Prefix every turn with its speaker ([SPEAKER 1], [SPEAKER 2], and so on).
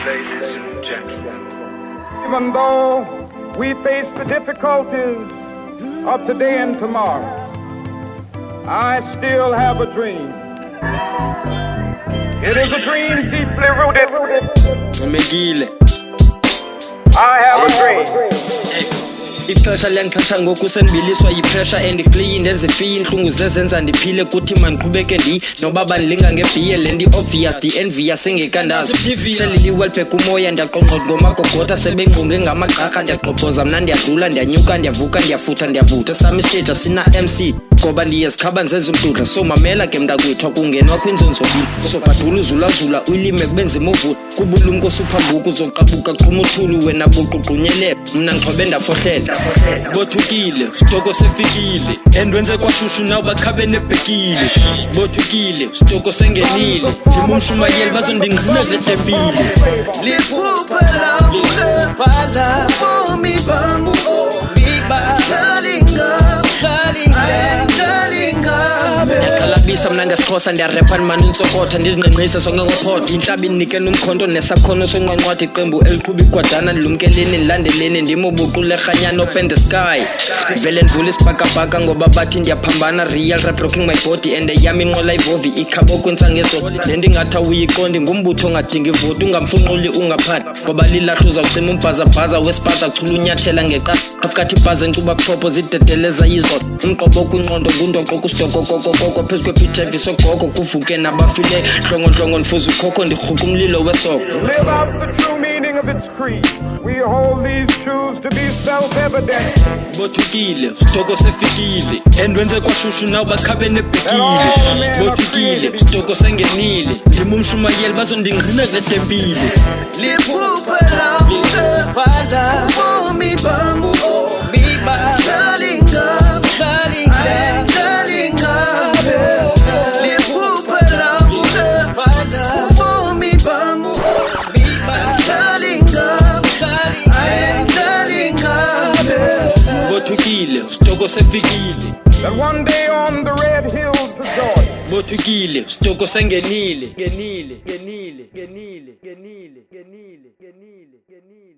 [SPEAKER 1] ladies and gentlemen.
[SPEAKER 2] Even though we face the difficulties of today and tomorrow, I still have a dream. It is a dream deeply rooted. I have a dream.
[SPEAKER 3] Ixesha liyangixhasha ngoku sendibiliswa yipressure andikliyi ndenze ifiyi intlungu zezenza ndiphile kuthi mandiqhubeke noba bandilinga ngebhiye le ndi-obvious ndi-envious engekandazi seliliwelbhek umoya ndiyaqongqoqa ngomagogotha sebengqonge ngamagqarha ndiyaqobhoza mna ndiyadlula ndiyanyuka ndiyavuka ndiyafutha ndiyavutha sami istage sina MC ngoba ndiyezikhaba nzezumdudla so mamela ke mntakwethu kungenwa kwinzonzobile sobhadula uzulazula uyilime kubenzima uvula kubulumko suphambuku uzoqabuka qhuma uthulu wena buququnyelele mna ngixhobe ndafohlela bothukile stoko sefikile endwenze kwashushu nawo bakhabe nebhekile bothukile stoko sengenile ngimumshumayeli bazondingqina kletempile
[SPEAKER 4] liphupha lawo bhala bomi bami
[SPEAKER 3] Yakalabisa mna ngesixhosa ndiyarepa ndimane intsokotha ndizinqenqise sonke ngophotha intlaba indinikela umkhonto nesakhono sonqwanqwatha iqembu eliqhuba igwadana ndilumkeleni ndilandeleni ndimobuqule rhanyana open the sky vele ndivula isibhakabhaka ngoba bathi ndiyaphambana real rap rocking my body and yami inqola ivovi ikhabo kwintsangezo nendingathi awuyiqondi ngumbutho ongadingi ivoti ungamfunquli ungaphathi ngoba lilahla uzawucima umbhazabhaza wesibhaza chula unyathela ngeqa afikathi ibhaza encuba kuthopho zidedeleza yizolo umqobo kwinqondo kundoqo kusitokokokoko phezu kwephithevi sogoko kuvuke nabafile hlongonhlongo ndifuza ukhokho ndirhuqa umlilo wesoko
[SPEAKER 2] Live out the true meaning of its creed. We hold these truths to be self-evident.
[SPEAKER 3] bothukile stoko sefikile endwenze kwashushu nawo bakhabe nebhekile bothukile stoko sengenile ndimumshumayeli bazondingqina kletempile
[SPEAKER 4] liphupha lawo bhala bomi bami
[SPEAKER 3] bothukile stoko sefikile
[SPEAKER 2] That one day on the red hills of Georgia,
[SPEAKER 3] bothukile stoko sengenile genile genile genile genile genile genile genile